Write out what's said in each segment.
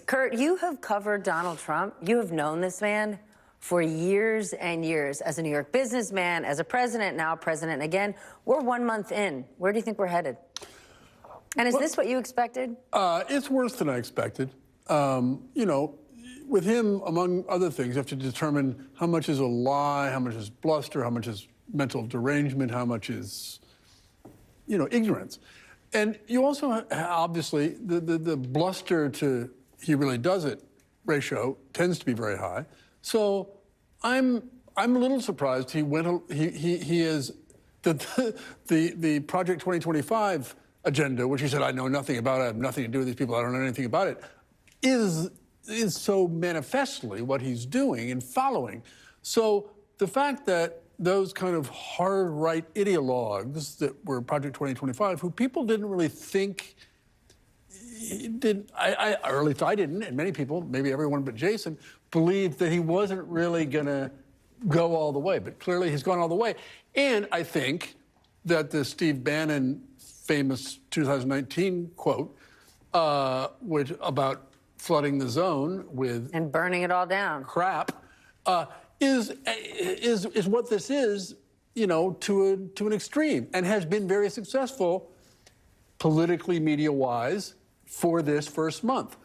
Kurt, you have covered Donald Trump. You have known this man for years and years as a New York businessman, as a president, now president again. We're 1 month in. Where do you think we're headed? And is this what you expected? It's worse than I expected. You know, with him, among other things, you have to determine how much is a lie, how much is bluster, how much is mental derangement, how much is, you know, ignorance. And you also, obviously, the bluster to he really does it ratio tends to be very high. So I'm a little surprised he is the Project 2025 agenda, which he said, I know nothing about it, I have nothing to do with these people, I don't know anything about it, is so manifestly what he's doing and following. So the fact that those kind of hard right ideologues that were Project 2025, who people didn't really think or at least I didn't, and many people, maybe everyone but Jason, believed that he wasn't really going to go all the way. But clearly he's gone all the way. And I think that the Steve Bannon famous 2019 quote, which about flooding the zone with and burning it all down crap, is what this is, you know, to an extreme, and has been very successful politically, media-wise, for this first month,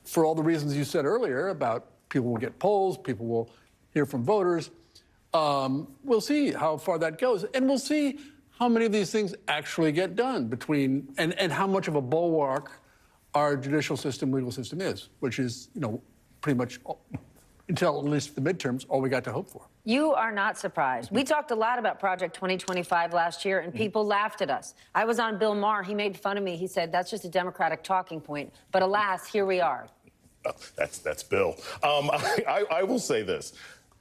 for all the reasons you said earlier about people will get polls, people will hear from voters. We'll see how far that goes, and we'll see how many of these things actually get done and how much of a bulwark our judicial system, legal system is, which is, you know, pretty much until at least the midterms, all we got to hope for. You are not surprised. We talked a lot about Project 2025 last year, and people laughed at us. I was on Bill Maher. He made fun of me. He said, that's just a Democratic talking point. But alas, here we are. That's Bill. I will say this.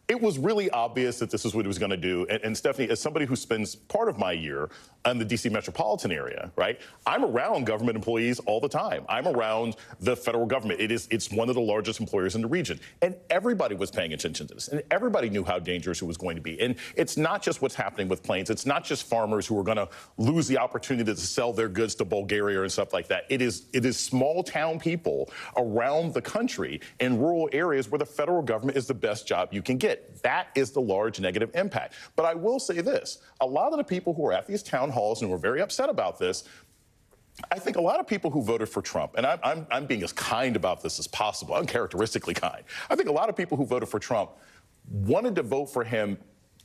It was really obvious that this is what he was going to do. And Stephanie, as somebody who spends part of my year in the D.C. metropolitan area, right, I'm around government employees all the time. I'm around the federal government. It's one of the largest employers in the region. And everybody was paying attention to this. And everybody knew how dangerous it was going to be. And it's not just what's happening with planes. It's not just farmers who are going to lose the opportunity to sell their goods to Bulgaria and stuff like that. It is small town people around the country in rural areas where the federal government is the best job you can get. That is the large negative impact. But I will say this. A lot of the people who are at these town halls and were very upset about this, I think a lot of people who voted for Trump, and I'm being as kind about this as possible, uncharacteristically kind. I think a lot of people who voted for Trump wanted to vote for him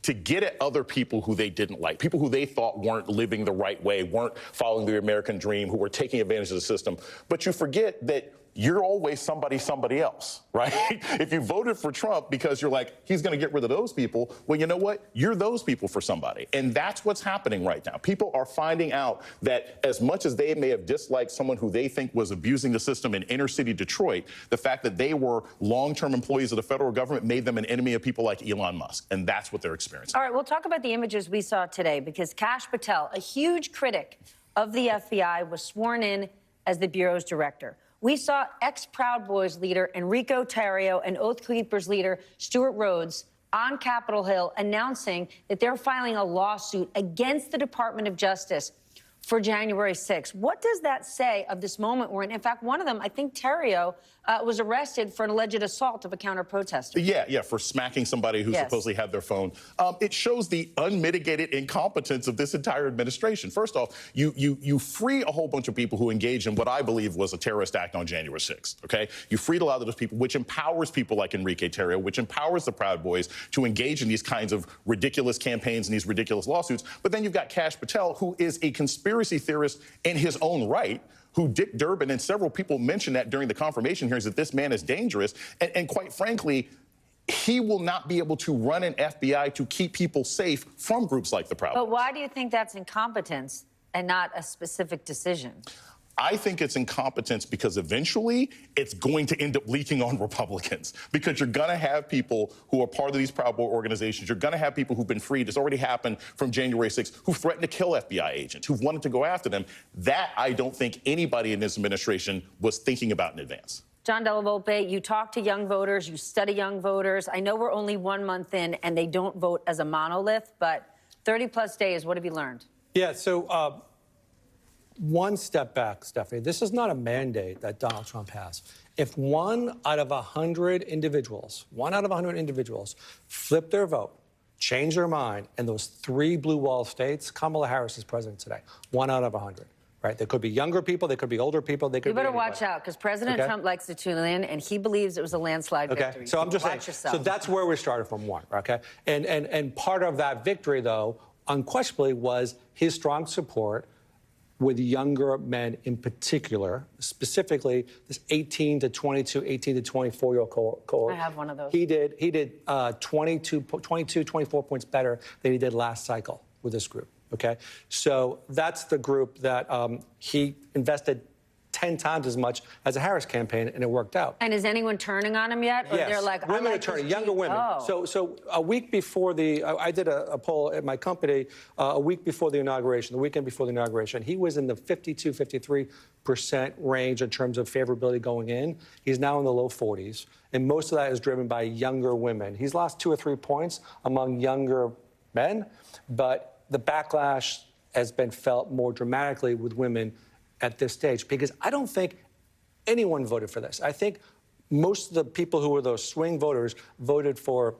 to get at other people who they didn't like, people who they thought weren't living the right way, weren't following the American dream, who were taking advantage of the system. But you forget that you're always somebody else, right? If you voted for Trump because you're like, he's going to get rid of those people, well, you know what? You're those people for somebody. And that's what's happening right now. People are finding out that as much as they may have disliked someone who they think was abusing the system in inner city Detroit, the fact that they were long-term employees of the federal government made them an enemy of people like Elon Musk. And that's what they're experiencing. All right, we'll talk about the images we saw today, because Kash Patel, a huge critic of the FBI, was sworn in as the Bureau's director. We saw ex-Proud Boys leader Enrico Tarrio and Oath Keepers leader Stuart Rhodes on Capitol Hill announcing that they're filing a lawsuit against the Department of Justice for January 6th. What does that say of this moment we're in fact, one of them, I think Tarrio, was arrested for an alleged assault of a counter-protester. Yeah, for smacking somebody who supposedly had their phone. It shows the unmitigated incompetence of this entire administration. First off, you free a whole bunch of people who engaged in what I believe was a terrorist act on January 6th, okay? You freed a lot of those people, which empowers people like Enrique Tarrio, which empowers the Proud Boys to engage in these kinds of ridiculous campaigns and these ridiculous lawsuits. But then you've got Kash Patel, who is a conspiracy theorist in his own right, who Dick Durbin and several people mentioned that during the confirmation hearings, that this man is dangerous. And quite frankly, he will not be able to run an FBI to keep people safe from groups like the Proud Boys. But why do you think that's incompetence and not a specific decision? I think it's incompetence because eventually it's going to end up leaking on Republicans, because you're going to have people who are part of these Proud Boy organizations. You're going to have people who've been freed. It's already happened from January 6th, who threatened to kill FBI agents, who've wanted to go after them. That I don't think anybody in this administration was thinking about in advance. John Della Volpe, you talk to young voters, you study young voters. I know we're only 1 month in and they don't vote as a monolith, but 30-plus days, what have you learned? Yeah, so one step back, Stephanie. This is not a mandate that Donald Trump has. If 1 out of 100 individuals, flip their vote, change their mind in those 3 blue wall states, Kamala Harris is president today. 1 out of 100. Right? They could be younger people, they could be older people, they could be You better anybody. watch out, because President Trump likes to tune in, and he believes it was a landslide victory. So I'm just saying, watch yourself. so that's where we started from 1, okay? And part of that victory, though, unquestionably, was his strong support with younger men in particular, specifically this 18 to 22, 18 to 24-year-old cohort. I have one of those. He did 22, 24 points better than he did last cycle with this group. Okay, so that's the group that he invested 10 times as much as a Harris campaign, and it worked out. And is anyone turning on him yet? Or Yes, they're like, women I are like turning, this younger team. women. Oh. So a week before I did a poll at my company, a week before the inauguration, the weekend before the inauguration, he was in the 52, 53% range in terms of favorability going in. He's now in the low 40s, and most of that is driven by younger women. He's lost 2 or 3 points among younger men, but the backlash has been felt more dramatically with women at this stage, because I don't think anyone voted for this. I think most of the people who were those swing voters voted for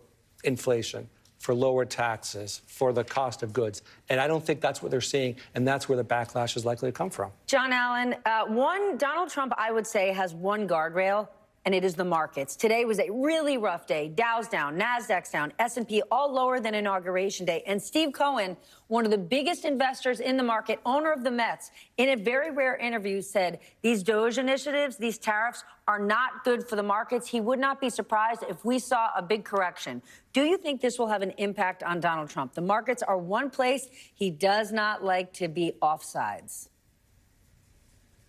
inflation, for lower taxes, for the cost of goods. And I don't think that's what they're seeing, and that's where the backlash is likely to come from. John Allen, Donald Trump, I would say, has one guardrail, and it is the markets. Today was a really rough day. Dow's down, NASDAQ's down, S&P all lower than Inauguration Day. And Steve Cohen, one of the biggest investors in the market, owner of the Mets, in a very rare interview said these DOGE initiatives, these tariffs, are not good for the markets. He would not be surprised if we saw a big correction. Do you think this will have an impact on Donald Trump? The markets are one place he does not like to be offsides.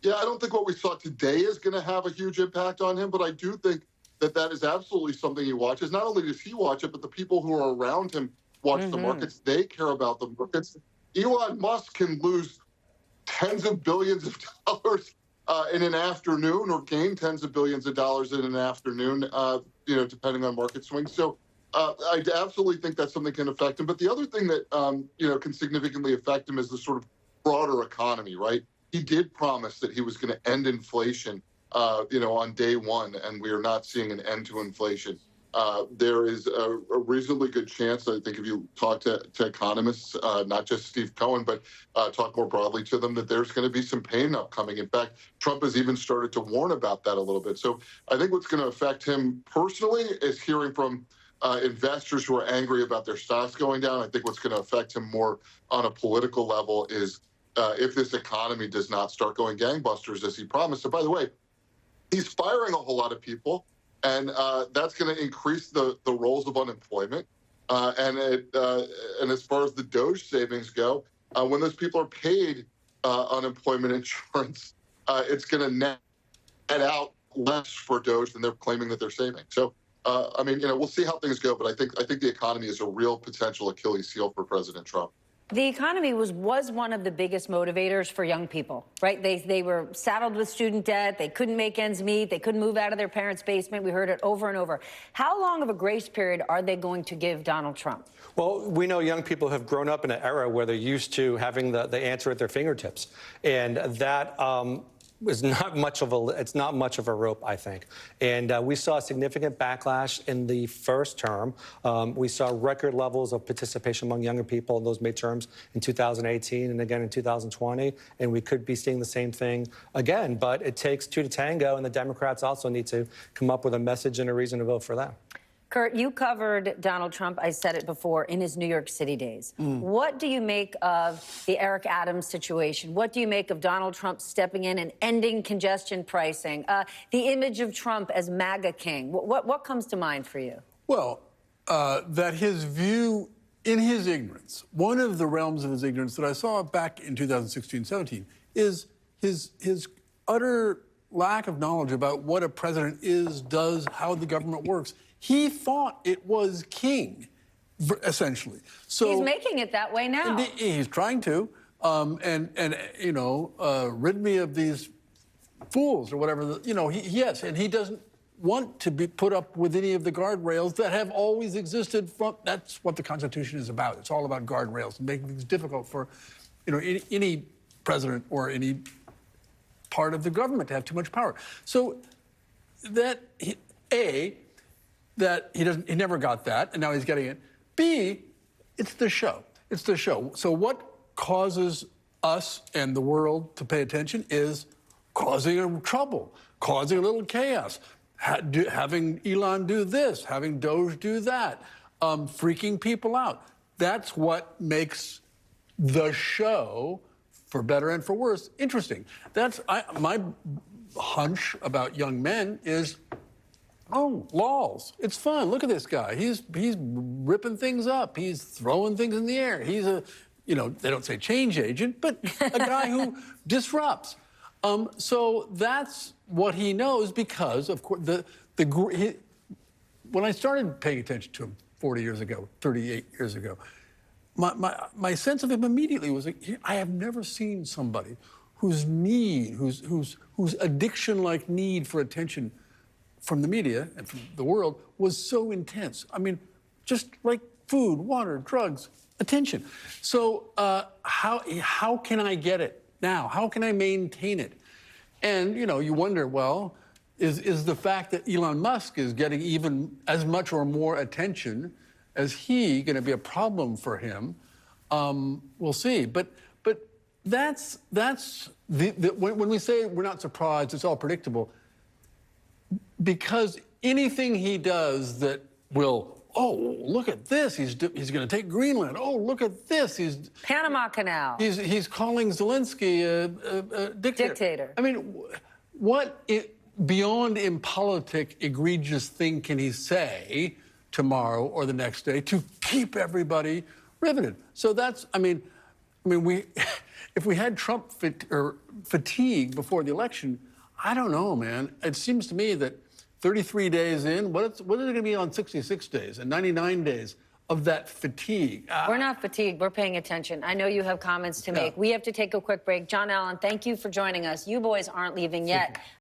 Yeah, I don't think what we saw today is going to have a huge impact on him, but I do think that that is absolutely something he watches. Not only does he watch it, but the people who are around him watch the markets. They care about the markets. Elon Musk can lose tens of billions of dollars in an afternoon, or gain tens of billions of dollars in an afternoon, depending on market swings. So I absolutely think that's something that can affect him. But the other thing that, can significantly affect him is the sort of broader economy, right? He did promise that he was going to end inflation, on day 1, and we are not seeing an end to inflation. There is a reasonably good chance, I think, if you talk to economists, not just Steve Cohen, but talk more broadly to them, that there's going to be some pain upcoming. In fact, Trump has even started to warn about that a little bit. So I think what's going to affect him personally is hearing from investors who are angry about their stocks going down. I think what's going to affect him more on a political level is if this economy does not start going gangbusters as he promised. And by the way, he's firing a whole lot of people, and that's going to increase the rolls of unemployment. And as far as the DOGE savings go, when those people are paid unemployment insurance, it's going to net out less for DOGE than they're claiming that they're saving. So, we'll see how things go, but I think the economy is a real potential Achilles heel for President Trump. The economy was one of the biggest motivators for young people, right? They were saddled with student debt. They couldn't make ends meet. They couldn't move out of their parents' basement. We heard it over and over. How long of a grace period are they going to give Donald Trump? Well, we know young people have grown up in an era where they're used to having the answer at their fingertips. And that is not much of a rope, I think. And we saw a significant backlash in the first term. We saw record levels of participation among younger people in those midterms in 2018 and again in 2020. And we could be seeing the same thing again. But it takes 2 to tango, and the Democrats also need to come up with a message and a reason to vote for them. Kurt, you covered Donald Trump, I said it before, in his New York City days. What do you make of the Eric Adams situation? What do you make of Donald Trump stepping in and ending congestion pricing? The image of Trump as MAGA king. What comes to mind for you? Well, that his view, in his ignorance, one of the realms of his ignorance that I saw back in 2016-17 is his utter lack of knowledge about what a president is, does, how the government works. He thought it was king, essentially. So he's making it that way now. He's trying to, rid me of these fools or whatever. Yes, and he doesn't want to be put up with any of the guardrails that have always existed. That's what the Constitution is about. It's all about guardrails and making things difficult for, any president or any part of the government to have too much power. So that that he never got that, and now he's getting it. B, it's the show. It's the show. So what causes us and the world to pay attention is causing a trouble, causing a little chaos, having Elon do this, having Doge do that, freaking people out. That's what makes the show, for better and for worse, interesting. That's my hunch about young men is, oh, lols, it's fun. Look at this guy. He's ripping things up. He's throwing things in the air. He's a, you know, they don't say change agent, but a guy who disrupts. So that's what he knows because, of course, when I started paying attention to him 40 years ago, 38 years ago, my sense of him immediately was like, I have never seen somebody whose need, whose addiction-like need for attention from the media and from the world was so intense. I mean, just like food, water, drugs, attention. So how can I get it now? How can I maintain it? And, you know, you wonder, well, is the fact that Elon Musk is getting even as much or more attention as he going to be a problem for him? We'll see. But that's when we say we're not surprised, it's all predictable. Because anything he does that will, oh, look at this, he's going to take Greenland. Oh, look at this, he's Panama Canal. He's calling Zelensky a dictator. I mean, what beyond impolitic, egregious thing can he say tomorrow or the next day to keep everybody riveted? So that's, I mean, if we had Trump fatigue before the election, I don't know, man. It seems to me that 33 days in, what is it going to be on 66 days and 99 days of that fatigue? We're not fatigued. We're paying attention. I know you have comments to make. We have to take a quick break. John Allen, thank you for joining us. You boys aren't leaving yet.